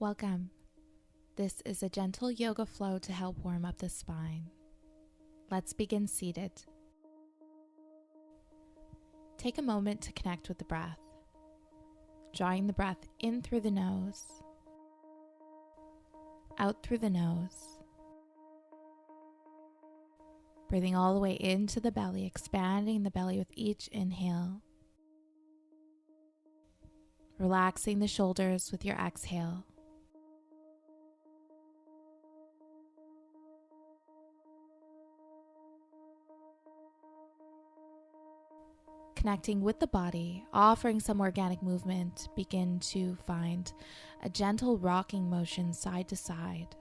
Welcome. This is a gentle yoga flow to help warm up the spine. Let's begin seated. Take a moment to connect with the breath, drawing the breath in through the nose, out through the nose, breathing all the way into the belly, expanding the belly with each inhale, relaxing the shoulders with your exhale. Connecting with the body, offering some organic movement, begin to find a gentle rocking motion side to side.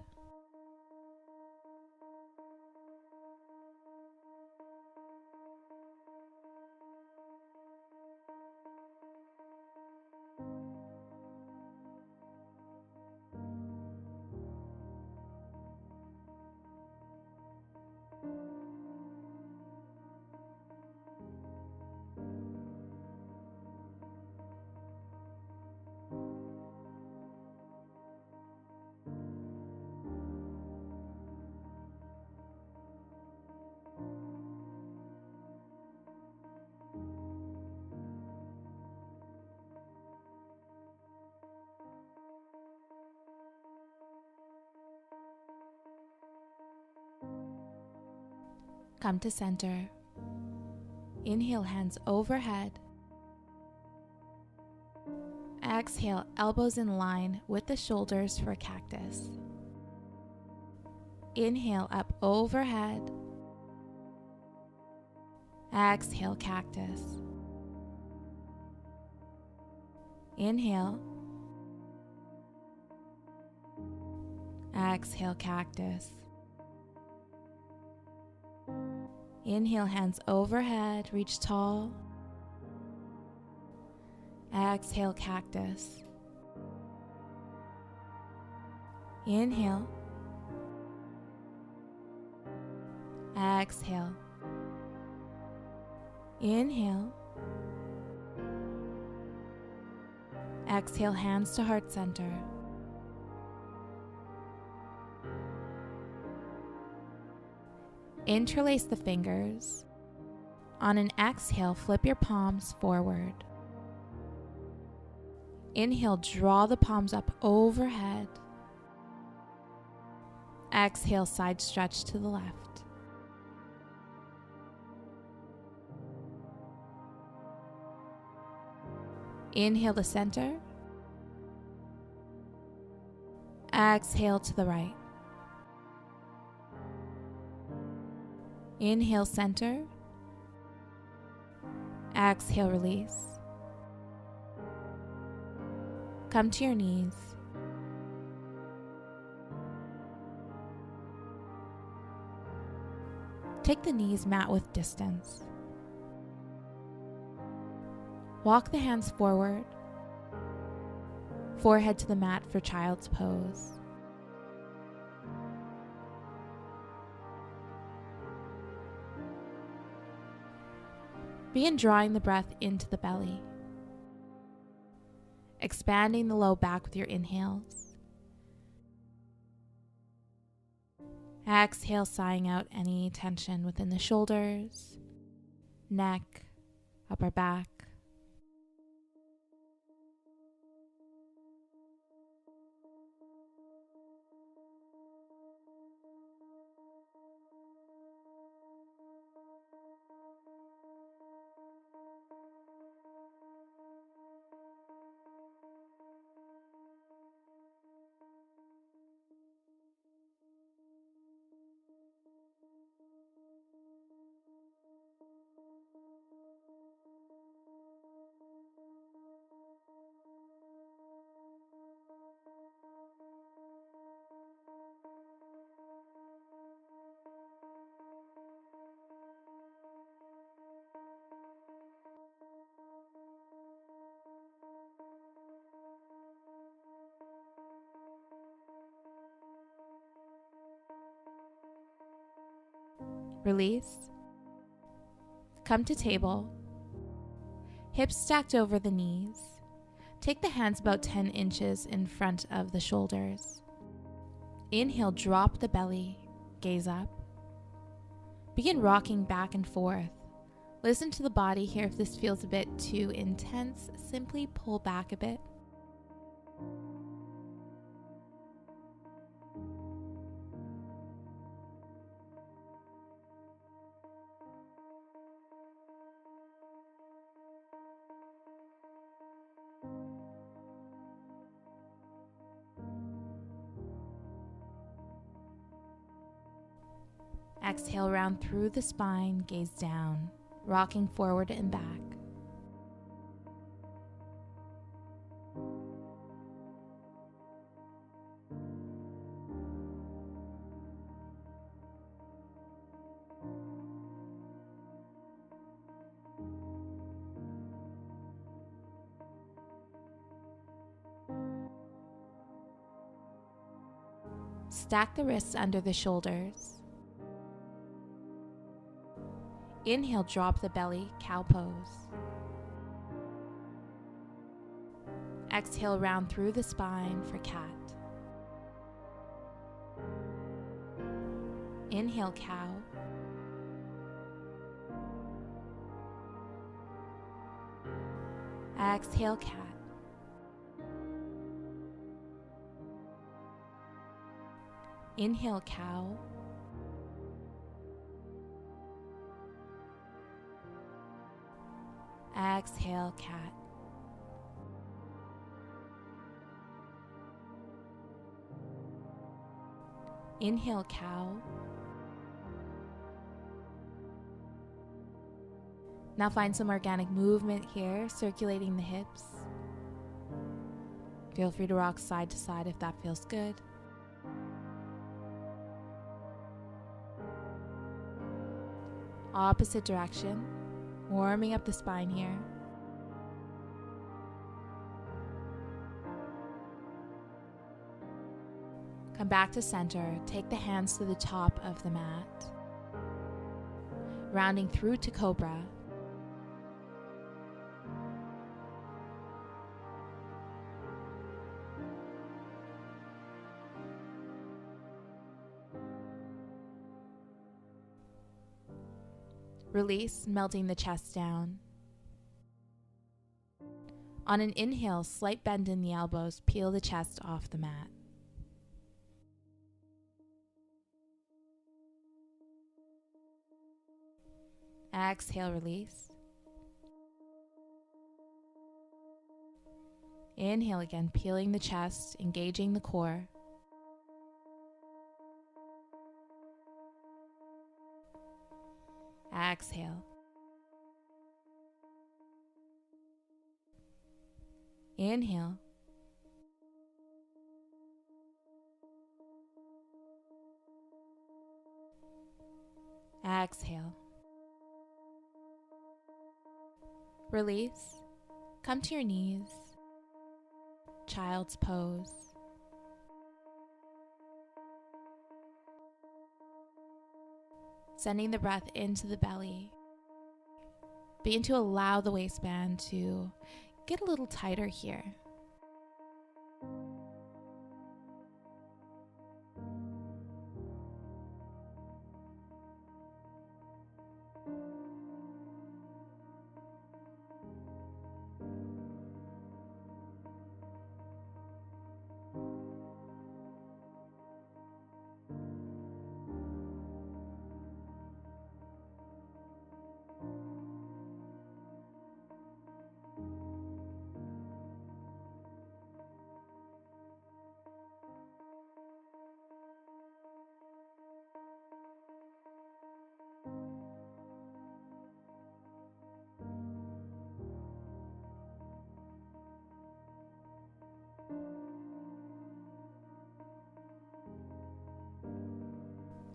Come to center. Inhale, hands overhead. Exhale, elbows in line with the shoulders for cactus. Inhale, up overhead. Exhale, cactus. Inhale. Exhale, cactus. Inhale, hands overhead, reach tall. Exhale, cactus. Inhale. Exhale. Inhale. Exhale, hands to heart center. Interlace the fingers. On an exhale, flip your palms forward. Inhale, draw the palms up overhead. Exhale, side stretch to the left. Inhale to center. Exhale to the right. Inhale, center. Exhale, release. Come to your knees. Take the knees mat width distance. Walk the hands forward. Forehead to the mat for child's pose. Begin drawing the breath into the belly, expanding the low back with your inhales. Exhale, sighing out any tension within the shoulders, neck, upper back. Release. Come to table. Hips stacked over the knees. Take the hands about 10 inches in front of the shoulders. Inhale, drop the belly, gaze up. Begin rocking back and forth. Listen to the body here. If this feels a bit too intense, simply pull back a bit. Exhale, round through the spine, gaze down, rocking forward and back. Stack the wrists under the shoulders. Inhale, drop the belly, cow pose. Exhale, round through the spine for cat. Inhale, cow. Exhale, cat. Inhale, cow. Exhale, cat. Inhale, cow. Now find some organic movement here, circulating the hips. Feel free to rock side to side if that feels good. Opposite direction, warming up the spine here. Come back to center, take the hands to the top of the mat, rounding through to cobra. Release, melting the chest down. On an inhale, slight bend in the elbows, peel the chest off the mat. Exhale, release. Inhale again, peeling the chest, engaging the core. Exhale. Inhale. Exhale. Release. Come to your knees. Child's pose. Sending the breath into the belly. Begin to allow the waistband to get a little tighter here.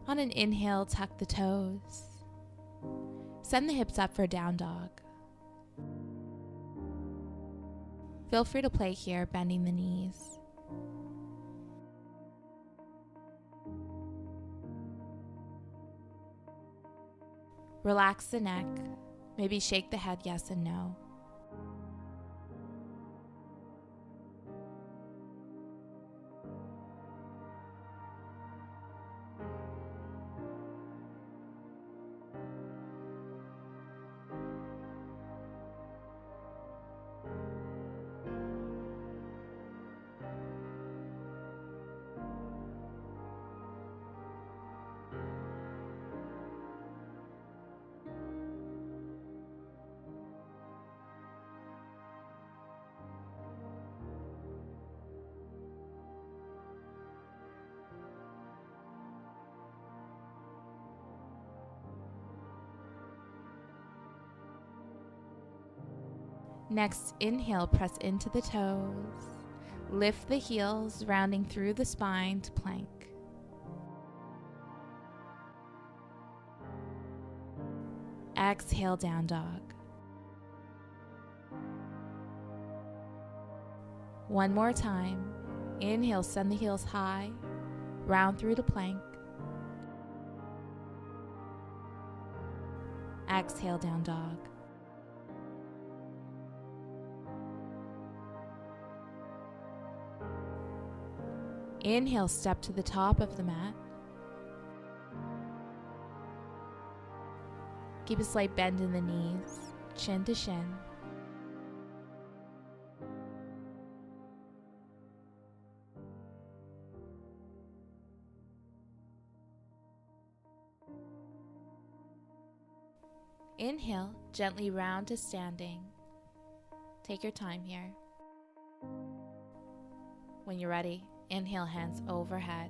On an inhale, tuck the toes. Send the hips up for down dog. Feel free to play here, bending the knees. Relax the neck. Maybe shake the head yes and no. Next, inhale, press into the toes. Lift the heels, rounding through the spine to plank. Exhale, down dog. One more time. Inhale, send the heels high, round through to plank. Exhale, down dog. Inhale, step to the top of the mat. Keep a slight bend in the knees, chin to shin. Inhale, gently round to standing. Take your time here. When you're ready, inhale, hands overhead.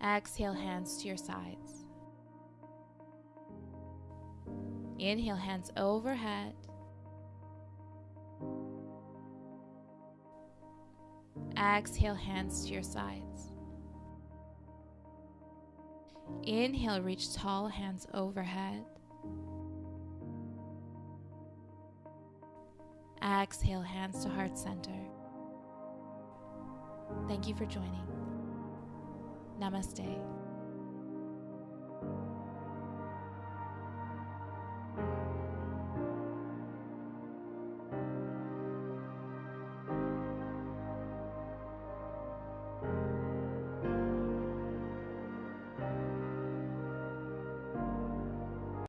Exhale, hands to your sides. Inhale, hands overhead. Exhale, hands to your sides. Inhale, reach tall, hands overhead. Exhale, hands to heart center. Thank you for joining. Namaste.